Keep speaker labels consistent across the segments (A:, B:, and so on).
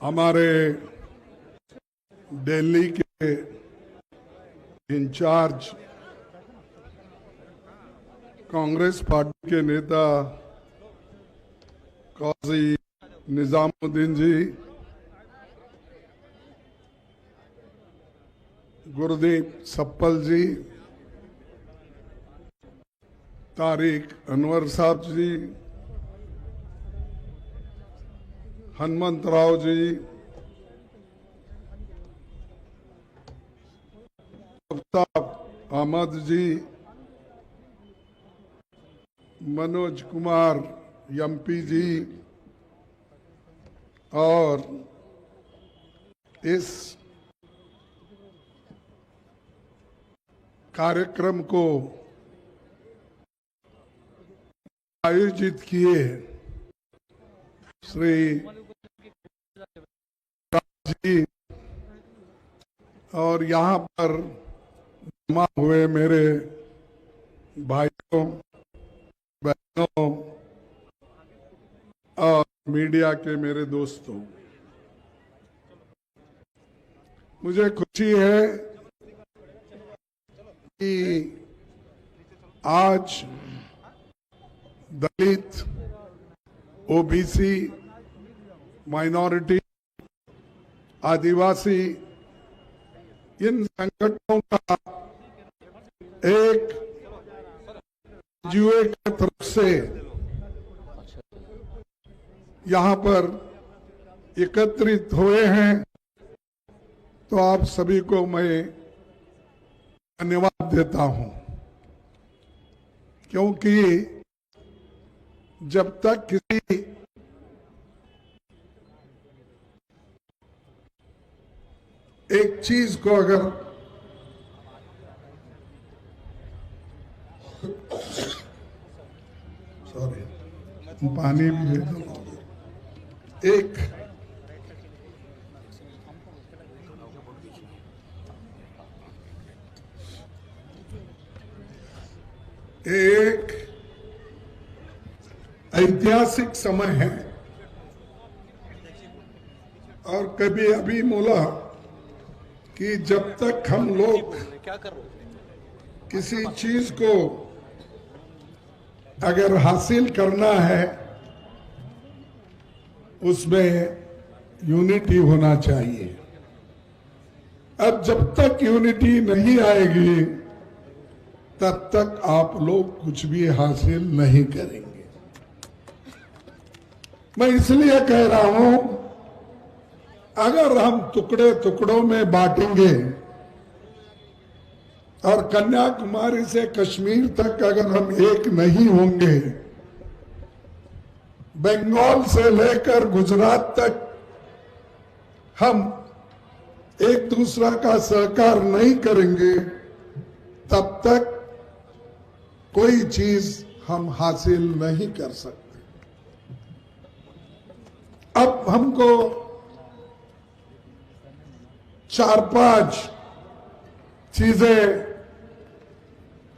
A: हमारे दिल्ली के in charge Congress party के नेता काजी निजामुद्दीन जी, गुरदीप सप्पल जी, तारिक अनवर साहब जी, हनुमंत राव जी, अफ्ताब अहमद जी, मनोज कुमार एमपी जी और इस कार्यक्रम को आयोजित किए श्री जी और यहाँ पर जमा हुए मेरे भाइयों बहनों और मीडिया के मेरे दोस्तों, मुझे खुशी है कि आज दलित, ओबीसी, माइनॉरिटी, आदिवासी इन संगठनों का एक जुए की तरफ से यहाँ पर एकत्रित हुए हैं, तो आप सभी को मैं धन्यवाद देता हूं, क्योंकि जब तक किसी एक चीज को अगर पानी भी एक ऐतिहासिक समय है और कभी अभी बोला कि जब तक हम लोग किसी चीज को अगर हासिल करना है उसमें यूनिटी होना चाहिए। अब जब तक यूनिटी नहीं आएगी तब तक आप लोग कुछ भी हासिल नहीं करेंगे। मैं इसलिए कह रहा हूं, अगर हम टुकड़े टुकड़ों में बांटेंगे और कन्याकुमारी से कश्मीर तक अगर हम एक नहीं होंगे, बंगाल से लेकर गुजरात तक हम एक दूसरा का सहकार नहीं करेंगे, तब तक कोई चीज हम हासिल नहीं कर सकते। अब हमको 4-5 चीजें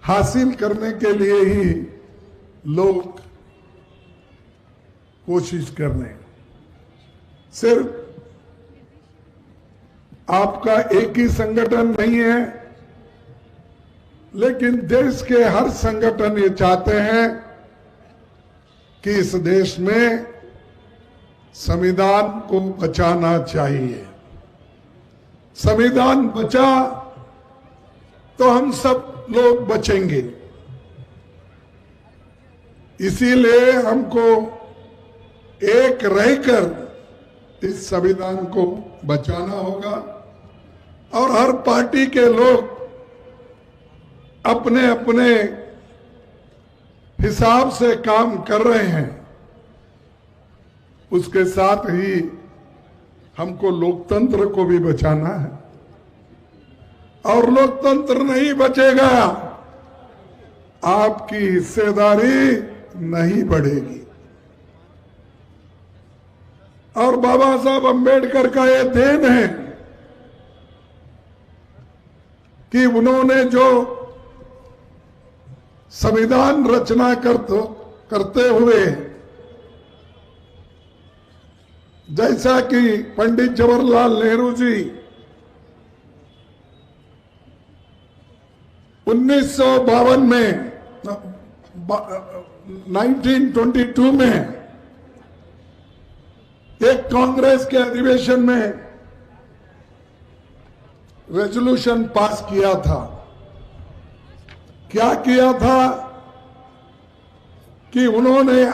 A: हासिल करने के लिए ही लोग कोशिश कर रहे हैं। सिर्फ आपका एक ही संगठन नहीं है, लेकिन देश के हर संगठन ये चाहते हैं कि इस देश में संविधान को बचाना चाहिए। संविधान बचा तो हम सब लोग बचेंगे। इसीलिए हमको एक रहकर इस संविधान को बचाना होगा और हर पार्टी के लोग अपने अपने हिसाब से काम कर रहे हैं। उसके साथ ही हमको लोकतंत्र को भी बचाना है, और लोकतंत्र नहीं बचेगा, आपकी हिस्सेदारी नहीं बढ़ेगी। और बाबा साहब अंबेडकर का ये देन है कि उन्होंने जो संविधान रचना करते हुए जैसा कि पंडित जवाहरलाल नेहरू जी 1952 में 1922 में एक कांग्रेस के अधिवेशन में रेजोल्यूशन पास किया था। क्या किया था कि उन्होंने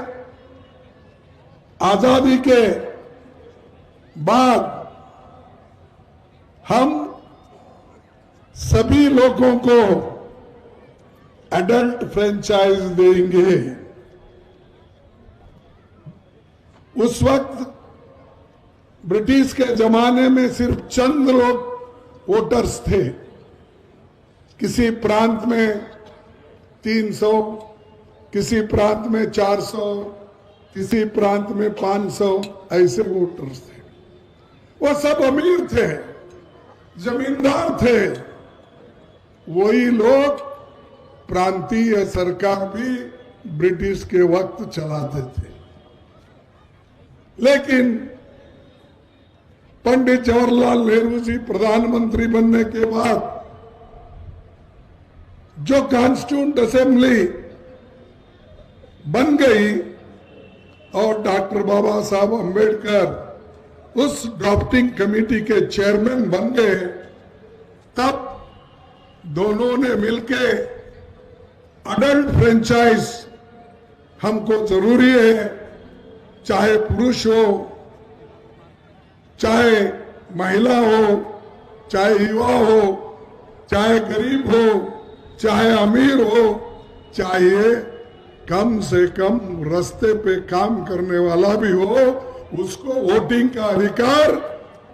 A: आजादी के बाद हम सभी लोगों को एडल्ट फ्रेंचाइज देंगे। उस वक्त ब्रिटिश के जमाने में सिर्फ चंद लोग वोटर्स थे। किसी प्रांत में 300, किसी प्रांत में 400, किसी प्रांत में 500 ऐसे वोटर्स थे। वो सब अमीर थे, जमींदार थे। वही लोग प्रांतीय सरकार भी ब्रिटिश के वक्त चलाते थे। लेकिन पंडित जवाहरलाल नेहरू जी प्रधानमंत्री बनने के बाद जो कॉन्स्टिट्यूंट असेंबली बन गई और डॉक्टर बाबा साहब अंबेडकर उस ड्राफ्टिंग कमेटी के चेयरमैन बन गए, तब दोनों ने मिलके अडल्ट फ्रेंचाइज हमको जरूरी है, चाहे पुरुष हो, चाहे महिला हो, चाहे युवा हो, चाहे गरीब हो, चाहे अमीर हो, चाहे कम से कम रास्ते पे काम करने वाला भी हो, उसको वोटिंग का अधिकार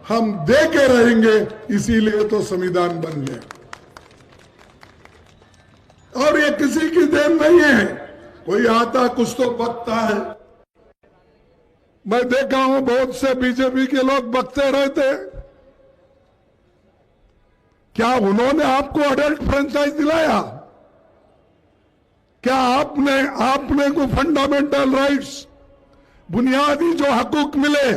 A: हम दे के रहेंगे। इसीलिए तो संविधान बन गया। और ये किसी की देन नहीं है, कोई आता कुछ तो बकता है। मैं देखा हूं बहुत से बीजेपी के लोग बकते रहते। क्या उन्होंने आपको अडल्ट फ्रेंचाइज दिलाया? क्या आपने को फंडामेंटल राइट्स, बुनियादी जो हकूक मिले,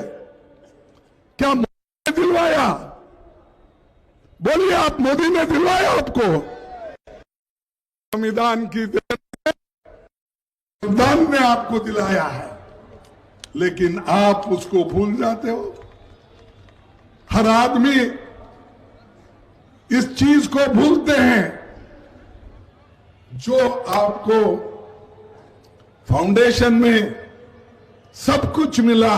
A: क्या मोदी ने दिलवाया? बोलिए, आप मोदी ने दिलवाया आपको? संविधान की देन संविधान ने आपको दिलाया है, लेकिन आप उसको भूल जाते हो। हर आदमी इस चीज को भूलते हैं जो आपको फाउंडेशन में सब कुछ मिला,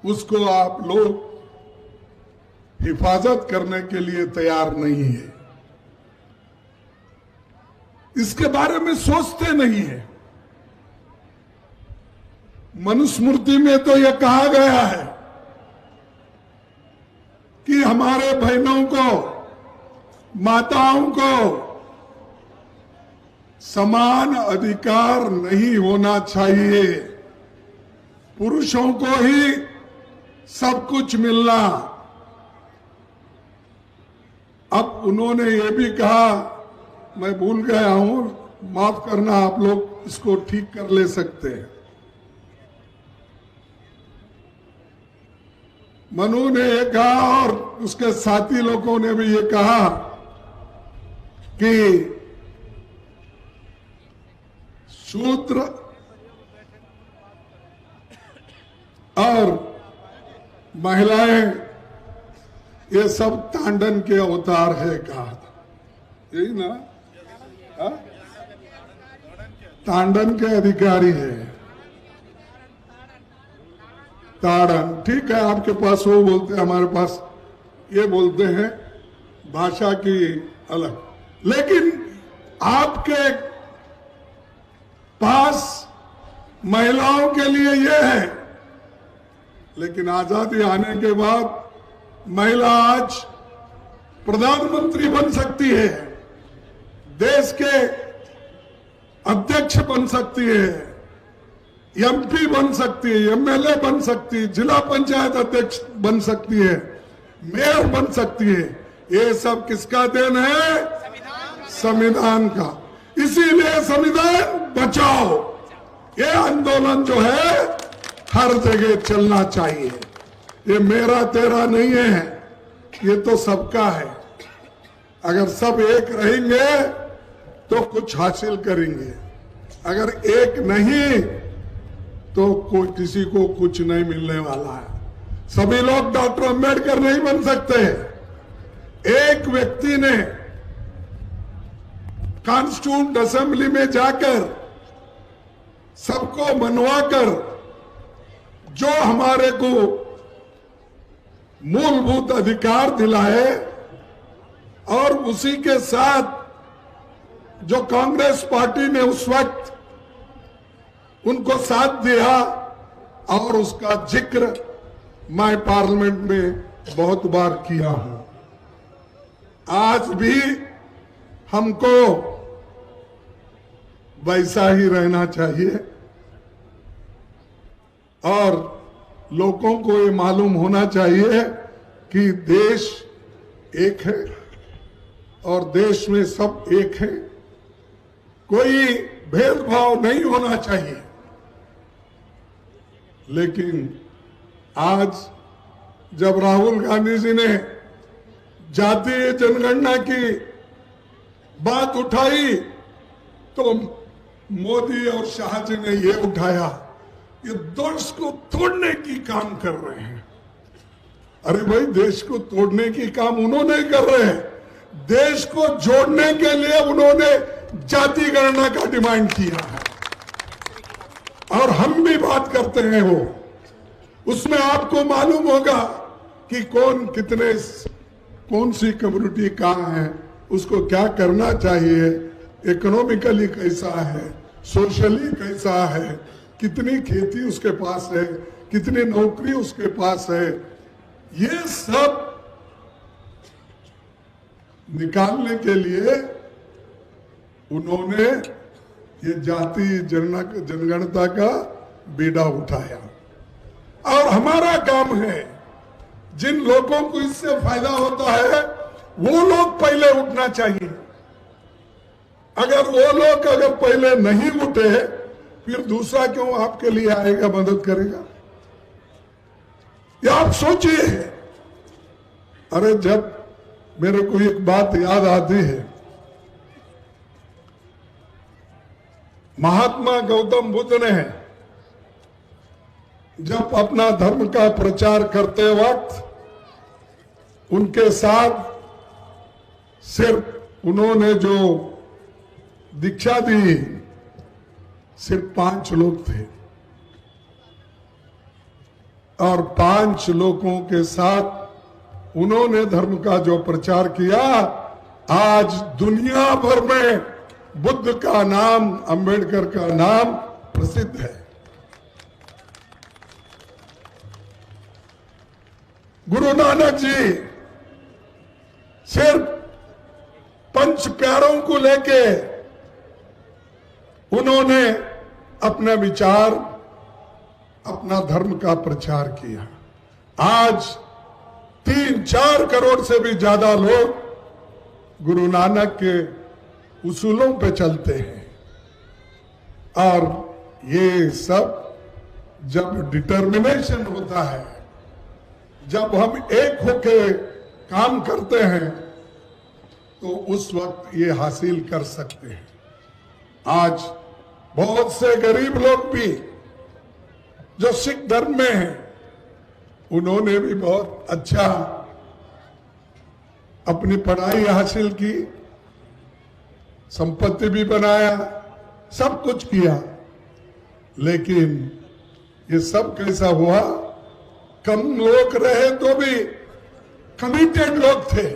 A: उसको आप लोग हिफाजत करने के लिए तैयार नहीं है। इसके बारे में सोचते नहीं है। मनुस्मृति में तो यह कहा गया है कि हमारे बहनों को, माताओं को समान अधिकार नहीं होना चाहिए, पुरुषों को ही सब कुछ मिलना। अब उन्होंने ये भी कहा, मैं भूल गया हूं, माफ करना, आप लोग इसको ठीक कर ले सकते हैं। मनु ने ये कहा और उसके साथी लोगों ने भी ये कहा कि शूद्र और महिलाएं ये सब तांडन के अवतार है, कहा था। यही ना? हा? तांडन के अधिकारी है, ताड़न। ठीक है, आपके पास वो बोलते हैं, हमारे पास ये बोलते हैं, भाषा की अलग। लेकिन आपके पास महिलाओं के लिए ये है, लेकिन आजादी आने के बाद महिला आज प्रधानमंत्री बन सकती है, देश के अध्यक्ष बन सकती है, एमपी बन सकती है, एमएलए बन सकती है, जिला पंचायत अध्यक्ष बन सकती है, मेयर बन सकती है। ये सब किसका देन है? संविधान का। इसीलिए संविधान बचाओ, ये आंदोलन जो है हर जगह चलना चाहिए। ये मेरा तेरा नहीं है, ये तो सबका है। अगर सब एक रहेंगे तो कुछ हासिल करेंगे, अगर एक नहीं तो कोई किसी को कुछ नहीं मिलने वाला है। सभी लोग डॉक्टर अंबेडकर नहीं बन सकते। एक व्यक्ति ने कॉन्स्टिट्यूंट असेंबली में जाकर सबको मनवाकर जो हमारे को मूलभूत अधिकार दिलाए, और उसी के साथ जो कांग्रेस पार्टी ने उस वक्त उनको साथ दिया, और उसका जिक्र मैं पार्लियामेंट में बहुत बार किया हूं। आज भी हमको वैसा ही रहना चाहिए, और लोगों को ये मालूम होना चाहिए कि देश एक है और देश में सब एक है। कोई भेदभाव नहीं होना चाहिए। लेकिन आज जब राहुल गांधी जी ने जातीय जनगणना की बात उठाई तो मोदी और शाह जी ने ये उठाया, ये देश को तोड़ने की काम कर रहे हैं। अरे भाई, देश को तोड़ने की काम उन्होंने कर रहे हैं, देश को जोड़ने के लिए उन्होंने जाति गणना का डिमांड किया है, और हम भी बात करते हैं। वो उसमें आपको मालूम होगा कि कौन कितने कौन सी कम्युनिटी कहां है, उसको क्या करना चाहिए, इकोनॉमिकली कैसा है, सोशली कैसा है, कितनी खेती उसके पास है, कितनी नौकरी उसके पास है, ये सब निकालने के लिए उन्होंने ये जाति जनगणना का बीड़ा उठाया। और हमारा काम है, जिन लोगों को इससे फायदा होता है वो लोग पहले उठना चाहिए। अगर वो लोग पहले नहीं उठे, फिर दूसरा क्यों आपके लिए आएगा, मदद करेगा? या आप सोचिए। अरे, जब मेरे को एक बात याद आती है, महात्मा गौतम बुद्ध ने जब अपना धर्म का प्रचार करते वक्त उनके साथ सिर्फ उन्होंने जो दीक्षा दी, सिर्फ 5 लोग थे, और 5 लोगों के साथ उन्होंने धर्म का जो प्रचार किया, आज दुनिया भर में बुद्ध का नाम, अंबेडकर का नाम प्रसिद्ध है। गुरु नानक जी सिर्फ 5 प्यारों को लेके उन्होंने अपने विचार, अपना धर्म का प्रचार किया। आज 3-4 करोड़ से भी ज्यादा लोग गुरु नानक के उसूलों पे चलते हैं, और ये सब जब डिटर्मिनेशन होता है, जब हम एक होके काम करते हैं, तो उस वक्त ये हासिल कर सकते हैं। आज बहुत से गरीब लोग भी जो सिख धर्म में हैं, उन्होंने भी बहुत अच्छा अपनी पढ़ाई हासिल की, संपत्ति भी बनाया, सब कुछ किया। लेकिन ये सब कैसा हुआ? कम लोग रहे तो भी कमिटेड लोग थे।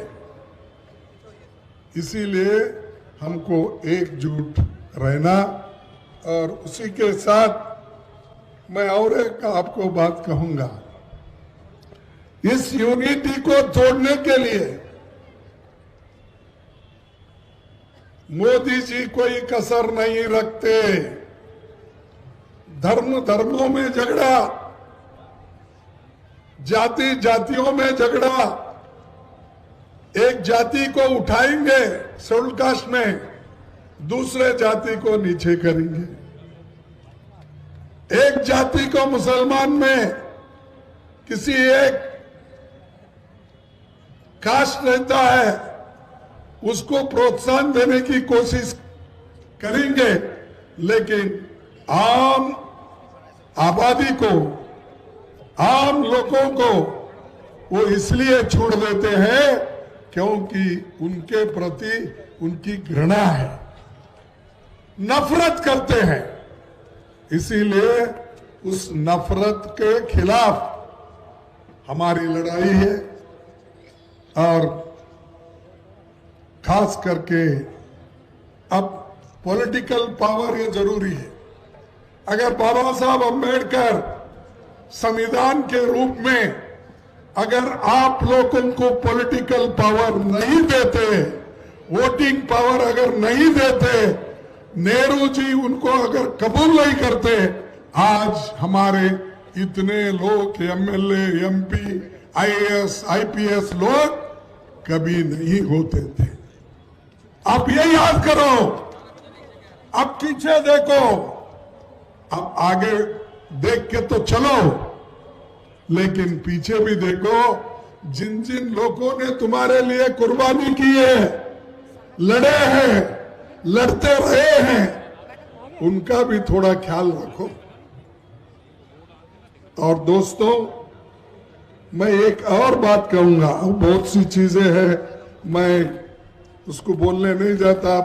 A: इसीलिए हमको एकजुट रहना, और उसी के साथ मैं और एक आपको बात कहूंगा। इस यूनिटी को तोड़ने के लिए मोदी जी कोई कसर नहीं रखते। धर्मों में झगड़ा, जाति जातियों में झगड़ा, एक जाति को उठाएंगे शेड्यूल कास्ट में, दूसरे जाति को नीचे करेंगे। एक जाति को मुसलमान में किसी एक कास्ट रहता है, उसको प्रोत्साहन देने की कोशिश करेंगे, लेकिन आम आबादी को, आम लोगों को वो इसलिए छोड़ देते हैं क्योंकि उनके प्रति उनकी घृणा है, नफरत करते हैं। इसीलिए उस नफरत के खिलाफ हमारी लड़ाई है। और खास करके अब पॉलिटिकल पावर ये जरूरी है। अगर बाबा साहब अम्बेडकर संविधान के रूप में अगर आप लोगों को पॉलिटिकल पावर नहीं देते, वोटिंग पावर अगर नहीं देते, नेहरू जी उनको अगर कबूल नहीं करते, आज हमारे इतने लोग एमएलए, एमपी, आईएएस, आईपीएस लोग कभी नहीं होते थे। आप ये याद करो, अब पीछे देखो, अब आगे देख के तो चलो, लेकिन पीछे भी देखो। जिन जिन लोगों ने तुम्हारे लिए कुर्बानी की है, लड़े हैं, लड़ते रहे हैं, उनका भी थोड़ा ख्याल रखो। और दोस्तों, मैं एक और बात कहूंगा, बहुत सी चीजें हैं, मैं उसको बोलने नहीं जाता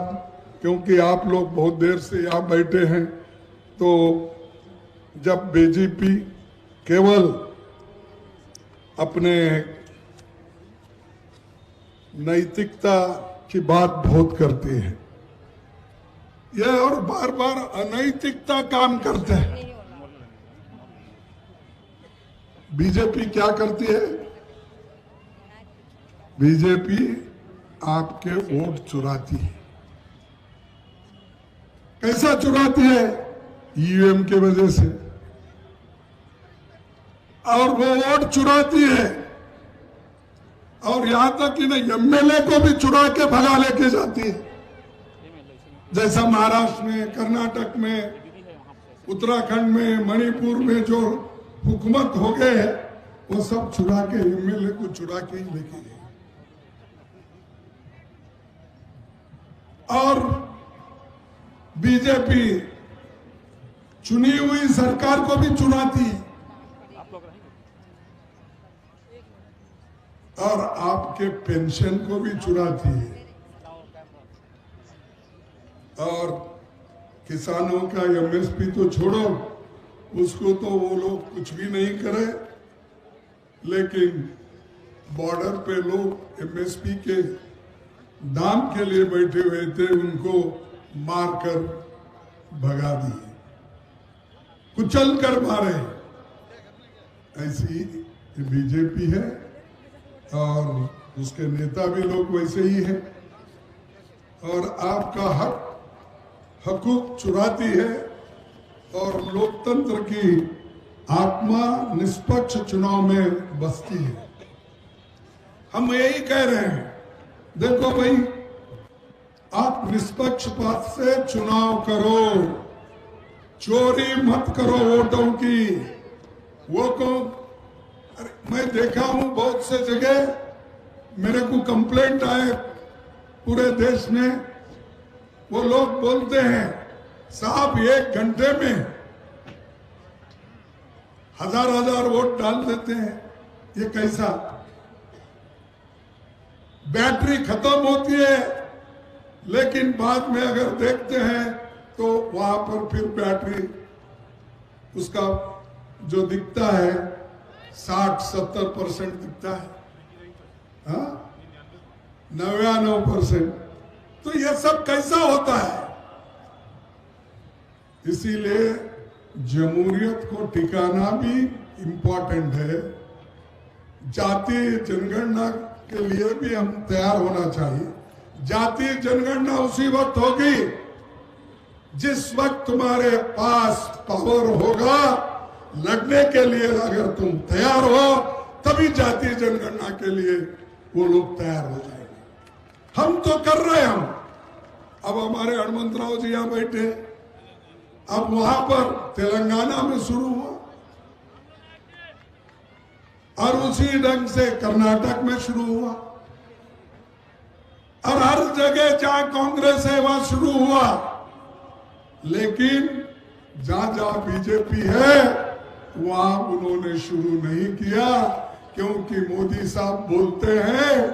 A: क्योंकि आप लोग बहुत देर से यहां बैठे हैं। तो जब बीजेपी केवल अपने नैतिकता की बात बहुत करती है, यह और बार बार अनैतिकता काम करते हैं। बीजेपी क्या करती है? बीजेपी आपके वोट चुराती है। कैसा चुराती है? ईवीएम के वजह से। और वो वोट चुराती है, और यहां तक कि ना एमएलए को भी चुरा के भगा लेके जाती है। जैसा महाराष्ट्र में, कर्नाटक में, उत्तराखंड में, मणिपुर में जो हुकूमत हो गए, वो सब चुरा के, एमएलए को चुरा के ही लेके गए। और बीजेपी चुनी हुई सरकार को भी चुराती है, और आपके पेंशन को भी चुराती है। और किसानों का एमएसपी तो छोड़ो, उसको तो वो लोग कुछ भी नहीं करे, लेकिन बॉर्डर पे लोग एमएसपी के दाम के लिए बैठे हुए थे, उनको मारकर भगा दिए, कुचल कर मारे। ऐसी बीजेपी है, और उसके नेता भी लोग वैसे ही हैं, और आपका हकूक चुराती है, और लोकतंत्र की आत्मा निष्पक्ष चुनाव में बसती है। हम यही कह रहे हैं, देखो भाई, आप निष्पक्षपात से चुनाव करो, चोरी मत करो वोटों की। वो को मैं देखा हूं बहुत से जगह, मेरे को कंप्लेंट आए पूरे देश में, वो लोग बोलते हैं साहब 1 घंटे में 1000 वोट डाल देते हैं। ये कैसा? बैटरी खत्म होती है, लेकिन बाद में अगर देखते हैं तो वहां पर फिर बैटरी, उसका जो दिखता है 60-70% दिखता है, 99%। तो यह सब कैसा होता है? इसीलिए जमहूरियत को टिकाना भी इम्पोर्टेंट है। जातीय जनगणना के लिए भी हम तैयार होना चाहिए। जातीय जनगणना उसी वक्त होगी जिस वक्त तुम्हारे पास पावर होगा लड़ने के लिए। अगर तुम तैयार हो तभी जातीय जनगणना के लिए वो लोग तैयार हो जाएंगे। हम तो कर रहे हैं। अब हमारे हनुमंत राव जी यहां बैठे, अब वहां पर तेलंगाना में शुरू हुआ और उसी ढंग से कर्नाटक में शुरू हुआ और हर जगह जहां कांग्रेस है वहां शुरू हुआ। लेकिन जहां जहां बीजेपी है वहां उन्होंने शुरू नहीं किया, क्योंकि मोदी साहब बोलते हैं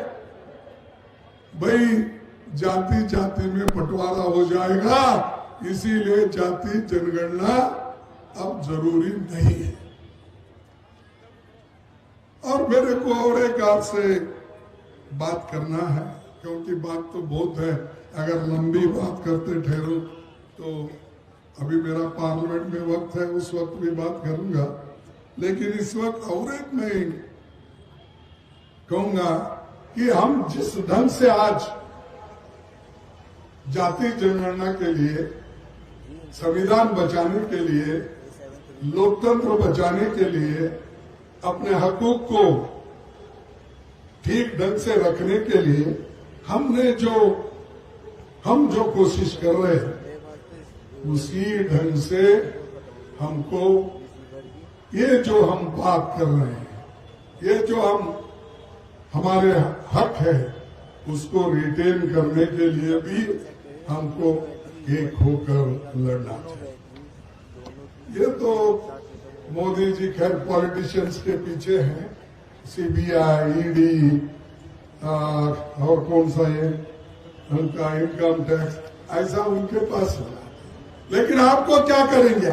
A: भाई जाति जाति में बंटवारा हो जाएगा, इसीलिए जाति जनगणना अब जरूरी नहीं है। और मेरे को और एक आपसे बात करना है, क्योंकि बात तो बहुत है, अगर लंबी बात करते ठहरो तो अभी मेरा पार्लियामेंट में वक्त है, उस वक्त भी बात करूंगा। लेकिन इस वक्त और एक मैं कहूंगा कि हम जिस ढंग से आज जाति जनगणना के लिए, संविधान बचाने के लिए, लोकतंत्र बचाने के लिए, अपने हकूक को ठीक ढंग से रखने के लिए हम जो कोशिश कर रहे हैं उसी ढंग से हमको ये जो हम बात कर रहे हैं, ये जो हमारे हक है उसको रिटेन करने के लिए भी हमको एक होकर लड़ना चाहिए। ये तो मोदी जी खैर पॉलिटिशियंस के पीछे हैं, सीबीआई, ईडी और कौन सा ये उनका इनकम टैक्स, ऐसा उनके पास है। लेकिन आपको क्या करेंगे?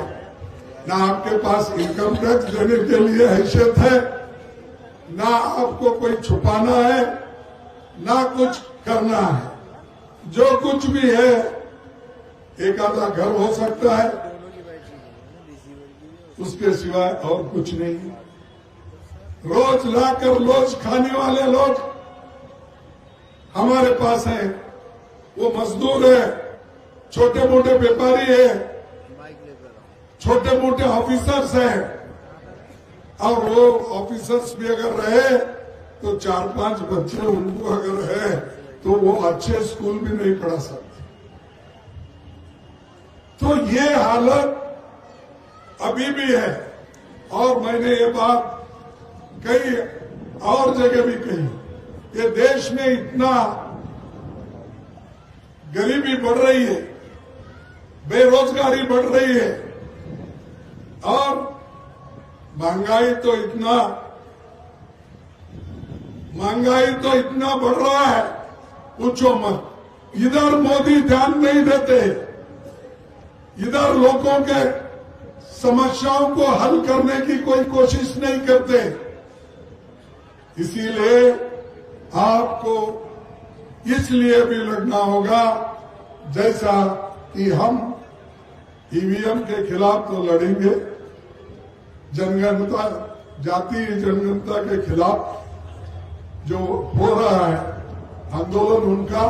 A: ना आपके पास इनकम टैक्स देने के लिए हैसियत है, ना आपको कोई छुपाना है, ना कुछ करना है। जो कुछ भी है, एक आधा घर हो सकता है, उसके सिवाय और कुछ नहीं। रोज लाकर रोज खाने वाले लोग हमारे पास हैं, वो मजदूर है, छोटे मोटे व्यापारी है, छोटे मोटे ऑफिसर्स हैं, और वो ऑफिसर्स भी अगर रहे तो 4-5 बच्चे उनको अगर है तो वो अच्छे स्कूल भी नहीं पढ़ा सकते। तो ये हालत अभी भी है। और मैंने ये बात कई और जगह भी कही, ये देश में इतना गरीबी बढ़ रही है, बेरोजगारी बढ़ रही है, और महंगाई तो इतना बढ़ रहा है, पूछो मत। इधर मोदी ध्यान नहीं देते, इधर लोगों के समस्याओं को हल करने की कोई कोशिश नहीं करते। इसीलिए आपको इसलिए भी लड़ना होगा, जैसा कि हम ईवीएम के खिलाफ तो लड़ेंगे, जनगणना, जातीय जनगणना के खिलाफ जो हो रहा है आंदोलन उनका,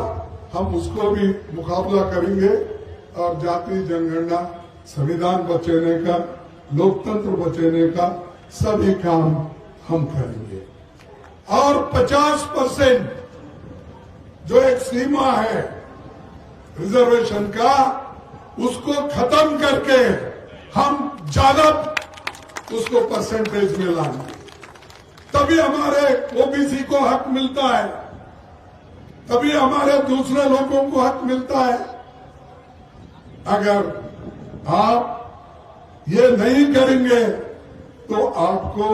A: हम उसको भी मुकाबला करेंगे। और जातीय जनगणना, संविधान बचाने का, लोकतंत्र बचाने का सभी काम हम करेंगे। और 50% जो एक सीमा है रिजर्वेशन का, उसको खत्म करके हम ज्यादा उसको परसेंटेज में लाएंगे, तभी हमारे ओबीसी को हक मिलता है, तभी हमारे दूसरे लोगों को हक मिलता है। अगर आप ये नहीं करेंगे तो आपको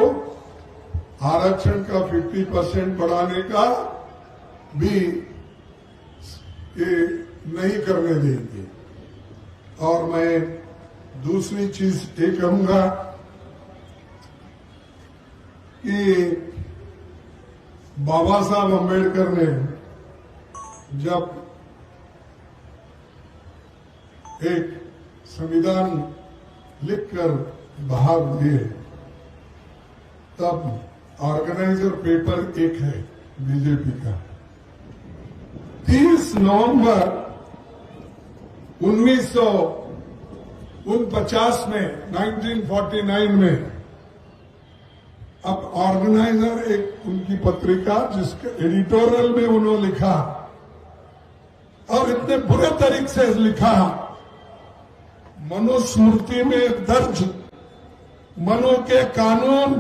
A: आरक्षण का 50% बढ़ाने का भी ये नहीं करने देंगे। और मैं दूसरी चीज ये कहूंगा कि बाबा साहब अम्बेडकर ने जब एक संविधान लिखकर बाहर दिए, तब ऑर्गेनाइजर पेपर एक है बीजेपी का, 30 नवंबर 1949 में, 1949 में, अब ऑर्गेनाइजर एक उनकी पत्रिका जिसके एडिटोरियल में उन्होंने लिखा, और इतने बुरे तरीके से लिखा, मनुस्मृति में दर्ज मनु के कानून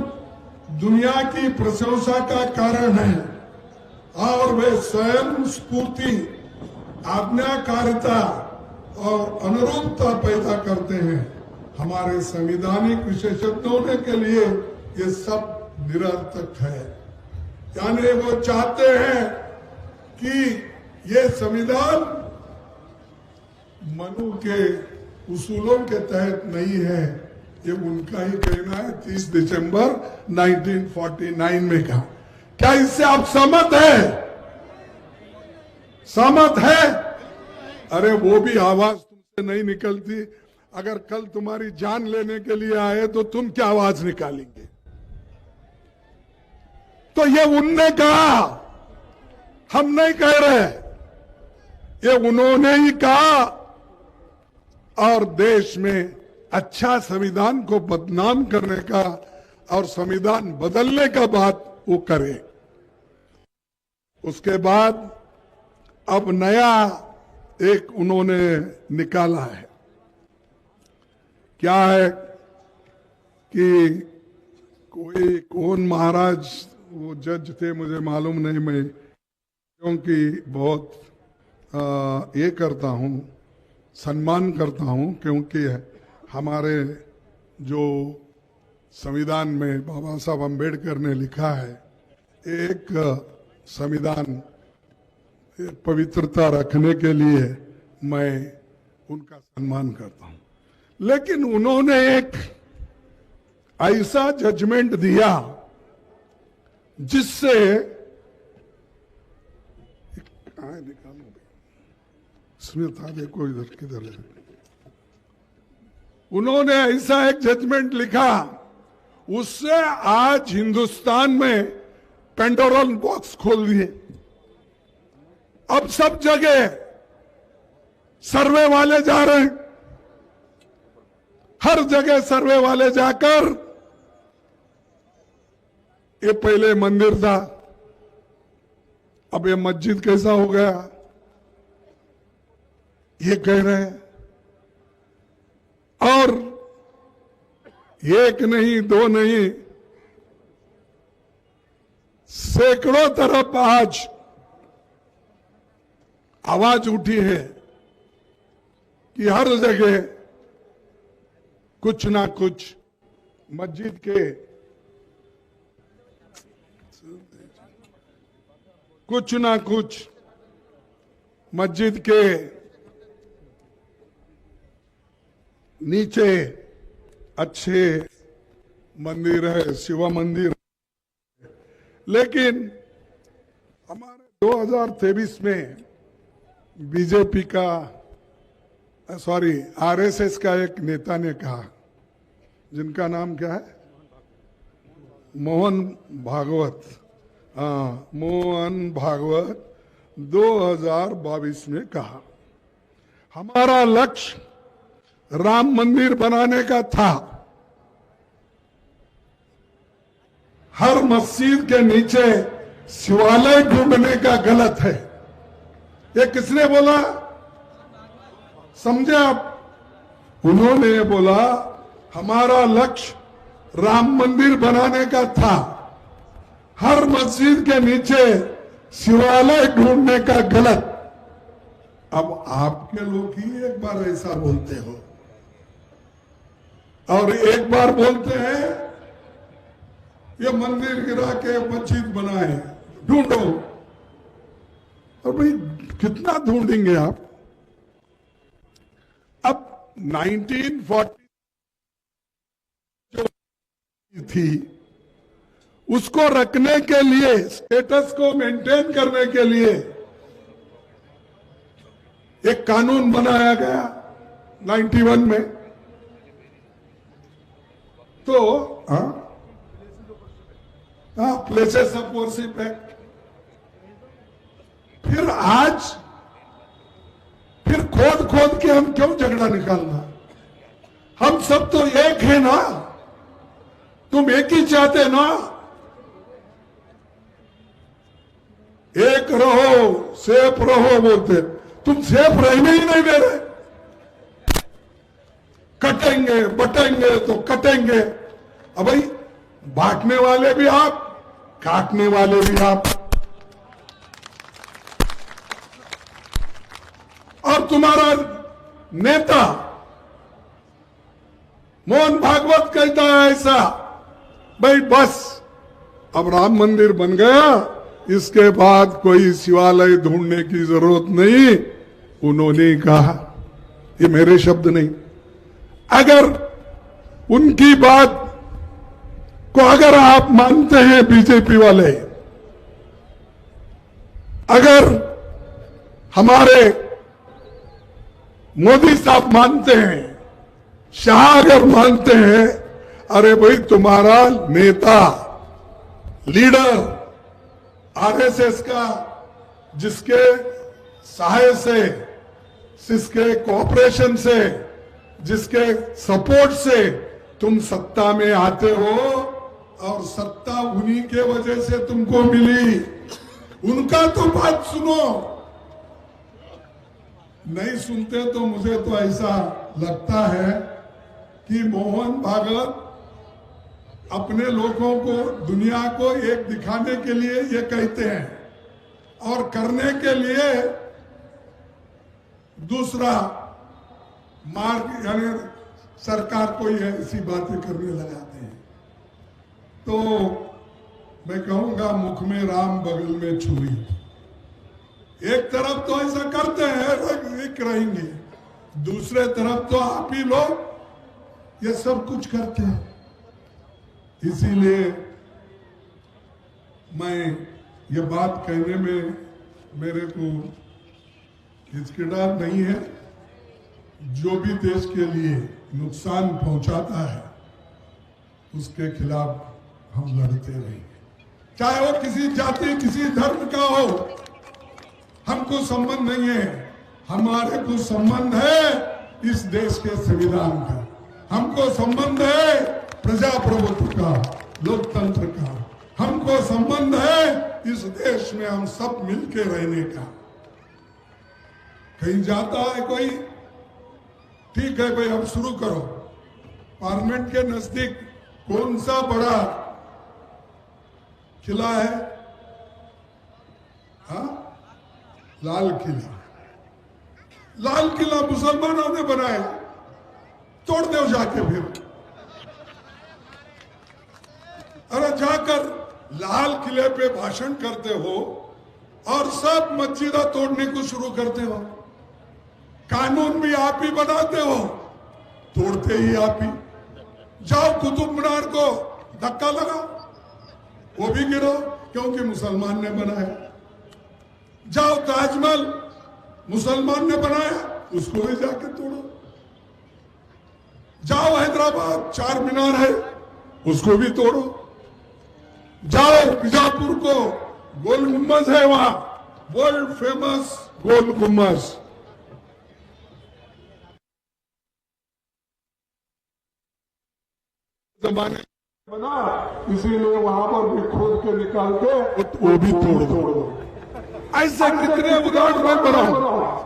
A: दुनिया की प्रशंसा का कारण है और वे स्वयं स्फूर्ति, आज्ञाकारिता और अनुरूपता पैदा करते हैं। हमारे संवैधानिक विशेषज्ञों के लिए ये सब निरर्थक है। यानी वो चाहते हैं कि ये संविधान मनु के उसूलों के तहत नहीं है। ये उनका ही कहना है। 30 दिसंबर 1949 में कहा। क्या इससे आप सहमत है? सहमत है? अरे वो भी आवाज तुमसे नहीं निकलती। अगर कल तुम्हारी जान लेने के लिए आए तो तुम क्या आवाज निकालेंगे? तो ये उनने कहा, हम नहीं कह रहे, ये उन्होंने ही कहा। और देश में अच्छा संविधान को बदनाम करने का और संविधान बदलने का बात वो करे। उसके बाद अब नया एक उन्होंने निकाला है। क्या है कि कौन महाराज वो जज थे, मुझे मालूम नहीं, मैं क्योंकि बहुत ये करता हूं, सम्मान करता हूं, क्योंकि हमारे जो संविधान में बाबा साहब अम्बेडकर ने लिखा है, एक संविधान पवित्रता रखने के लिए मैं उनका सम्मान करता हूं। लेकिन उन्होंने एक ऐसा जजमेंट दिया जिससे स्मिता देखो इधर किधर है। उन्होंने ऐसा एक जजमेंट लिखा, उससे आज हिंदुस्तान में पेंडोरन बॉक्स खोल दिए। अब सब जगह सर्वे वाले जा रहे हैं, हर जगह सर्वे वाले जाकर, ये पहले मंदिर था, अब ये मस्जिद कैसा हो गया, ये कह रहे हैं। और एक नहीं, दो नहीं, सैकड़ों तरफ आज आवाज उठी है कि हर जगह कुछ ना कुछ मस्जिद के, कुछ ना कुछ मस्जिद के नीचे अच्छे मंदिर है, शिव मंदिर। लेकिन हमारे 2023 में बीजेपी का, सॉरी आरएसएस का एक नेता ने कहा, जिनका नाम क्या है, मोहन भागवत, हाँ मोहन भागवत 2022 में कहा, हमारा लक्ष्य राम मंदिर बनाने का था। हर मस्जिद के नीचे शिवालय ढूंढने का गलत है। ये किसने बोला, समझे आप? उन्होंने बोला हमारा लक्ष्य राम मंदिर बनाने का था, हर मस्जिद के नीचे शिवालय ढूंढने का गलत। अब आपके लोग ही एक बार ऐसा बोलते हो और एक बार बोलते हैं ये मंदिर गिरा के मस्जिद बनाए, ढूंढो। और भाई कितना ढूंढेंगे आप? अब 1940 जो थी उसको रखने के लिए, स्टेटस को मेंटेन करने के लिए एक कानून बनाया गया 91 में। तो प्लेसेस ऑफ वर्शिप एक्ट। फिर आज फिर खोद खोद के हम क्यों झगड़ा निकालना? हम सब तो एक है ना, तुम एक ही चाहते ना, एक रहो सेफ रहो बोलते, तुम सेफ रहने ही नहीं दे रहे। कटेंगे बटेंगे तो कटेंगे। अब भाई बांटने वाले भी आप, काटने वाले भी आप। और तुम्हारा नेता मोहन भागवत कहता है ऐसा, भाई बस अब राम मंदिर बन गया, इसके बाद कोई शिवालय ढूंढने की जरूरत नहीं। उन्होंने कहा, ये मेरे शब्द नहीं। अगर उनकी बात को अगर आप मानते हैं बीजेपी वाले, अगर हमारे मोदी साहब मानते हैं, शाह अगर मानते हैं, अरे भाई तुम्हारा नेता लीडर आरएसएस का, जिसके सहाय से, जिसके कोऑपरेशन से, जिसके सपोर्ट से तुम सत्ता में आते हो, और सत्ता उन्हीं के वजह से तुमको मिली, उनका तो बात सुनो। नहीं सुनते तो मुझे तो ऐसा लगता है कि मोहन भागवत अपने लोगों को, दुनिया को एक दिखाने के लिए ये कहते हैं और करने के लिए दूसरा मार्ग, यानी सरकार को ये ऐसी बातें करने लगाते हैं। तो मैं कहूंगा मुख में राम बगल में छुरी। एक तरफ तो ऐसा करते हैं, एक रहेंगे, दूसरे तरफ तो आप ही लोग ये सब कुछ करते हैं। इसीलिए मैं ये बात कहने में मेरे को हिचकिचाहट नहीं है। जो भी देश के लिए नुकसान पहुंचाता है उसके खिलाफ हम लड़ते रहेंगे, चाहे वो किसी जाति किसी धर्म का हो। हमको संबंध नहीं है, हमारे को संबंध है इस देश के संविधान का, हमको संबंध है प्रजाप्रभुत्व का, लोकतंत्र का, हमको संबंध है इस देश में हम सब मिलके रहने का। कहीं जाता है कोई, ठीक है भाई अब शुरू करो। पार्लियामेंट के नजदीक कौन सा बड़ा किला है? हाँ, लाल किला। लाल किला मुसलमानों ने बनाया, तोड़ दो जाके फिर। अरे जाकर लाल किले पे भाषण करते हो और सब मस्जिदा तोड़ने को शुरू करते हो। कानून भी आप ही बनाते हो, तोड़ते ही आप ही। जाओ कुतुब मीनार को धक्का लगाओ, वो भी गिरो क्योंकि मुसलमान ने बनाया। जाओ ताजमहल मुसलमान ने बनाया, उसको भी जाके तोड़ो। जाओ हैदराबाद चार मीनार है, उसको भी तोड़ो। जाओ बीजापुर को गोल गुम्बद है, वहां वर्ल्ड फेमस गोल गुम्बद, जमाने बना, इसीलिए वहां पर भी खोद के निकाल के वो भी तोड़ दो। ऐसे कितने उदाहरण मैं बनाऊं।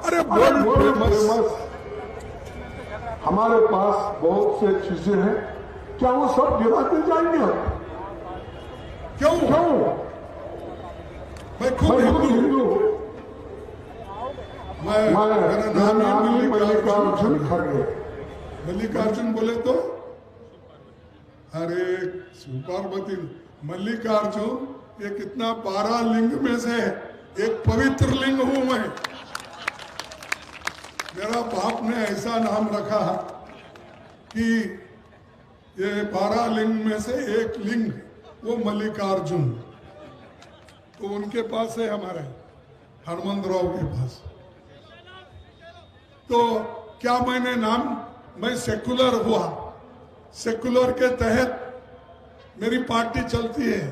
A: अरे वर्ल्ड फेमस, हमारे पास बहुत से चीजें हैं, क्या वो सब गिराते जाएंगे हम? क्यों? मैं खुद हिंदू, मेरा नाम है मल्लिकार्जुन खड़गे। मल्लिकार्जुन बोले तो अरे पार्वती, मल्लिकार्जुन ये कितना 12 लिंग में से एक पवित्र लिंग हूं मैं। मेरा बाप ने ऐसा नाम रखा कि ये 12 लिंग में से एक लिंग वो मल्लिकार्जुन। तो उनके पास है हमारे हनुमंतराव के पास। तो क्या मैंने नाम, मैं सेकुलर हुआ, सेकुलर के तहत मेरी पार्टी चलती है।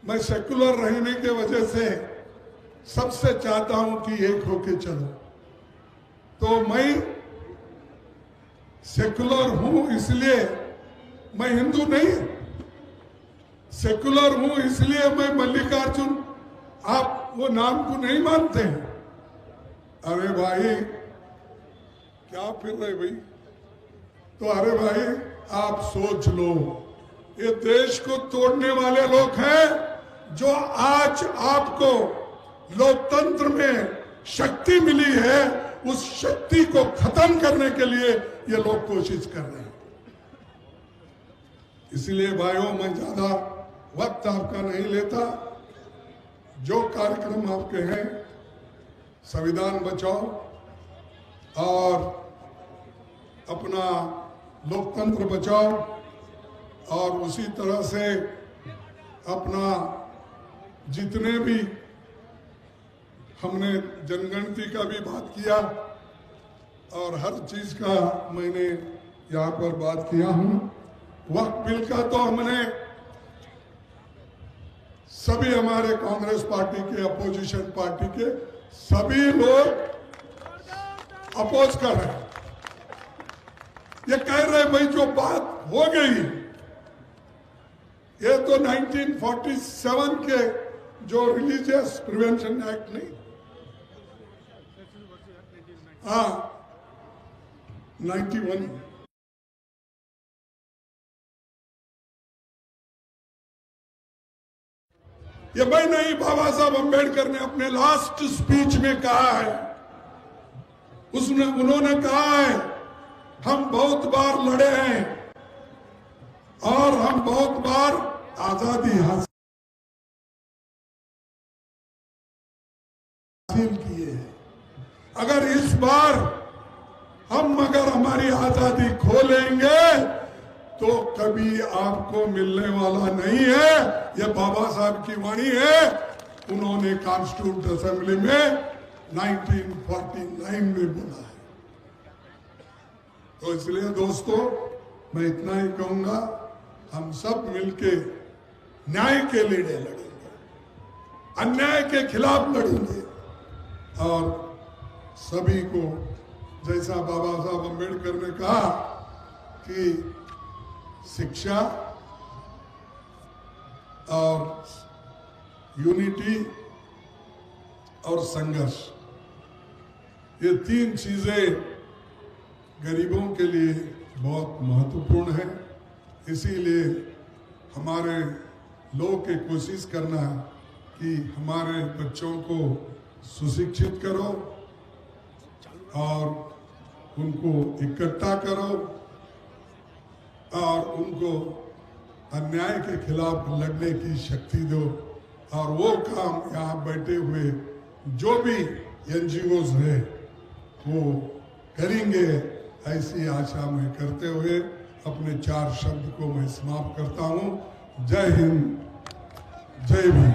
A: मैं सेकुलर रहने के वजह से सबसे चाहता हूं कि एक होके चलो। तो मैं सेकुलर हूं, इसलिए मैं हिंदू नहीं, सेकुलर हूं इसलिए मैं मल्लिकार्जुन, आप वो नाम को नहीं मानते हैं। अरे भाई क्या फिर रहे भाई, तो अरे भाई आप सोच लो, ये देश को तोड़ने वाले लोग हैं जो आज आपको लोकतंत्र में शक्ति मिली है, उस शक्ति को खत्म करने के लिए ये लोग कोशिश कर रहे हैं। इसलिए भाइयों, मैं ज्यादा वक्त आपका नहीं लेता। जो कार्यक्रम आपके हैं, संविधान बचाओ और अपना लोकतंत्र बचाओ, और उसी तरह से अपना जितने भी हमने जनगणति का भी बात किया और हर चीज का मैंने यहाँ पर बात किया हूं। वक्त बिल का तो हमने सभी हमारे कांग्रेस पार्टी के, अपोजिशन पार्टी के सभी लोग अपोज कर रहे हैं। ये कह रहे भाई जो बात हो गई, ये तो 1947 के जो रिलीजियस प्रिवेंशन एक्ट नहीं, हाँ 91, ये भाई नहीं, बाबा साहब अंबेडकर ने अपने लास्ट स्पीच में कहा है, उन्होंने कहा है हम बहुत बार लड़े हैं और हम बहुत बार आजादी हासिल किए हैं। अगर इस बार हम हमारी आजादी खो लेंगे तो कभी आपको मिलने वाला नहीं है। यह बाबा साहब की वाणी है, उन्होंने कॉन्स्टिट्यूंट असेंबली में 1949 में बोला है। तो इसलिए दोस्तों, मैं इतना ही कहूंगा, हम सब मिलके न्याय के लिए लड़ेंगे, अन्याय के खिलाफ लड़ेंगे और सभी को, जैसा बाबा साहब अंबेडकर ने कहा कि शिक्षा और यूनिटी और संघर्ष, ये तीन चीजें गरीबों के लिए बहुत महत्वपूर्ण है। इसीलिए हमारे लोग की कोशिश करना कि हमारे बच्चों को सुशिक्षित करो और उनको इकट्ठा करो और उनको अन्याय के खिलाफ लड़ने की शक्ति दो। और वो काम यहाँ बैठे हुए जो भी एनजीओज हैं वो करेंगे, ऐसी आशा में करते हुए अपने 4 शब्द को मैं समाप्त करता हूँ। जय हिंद, जय भीम।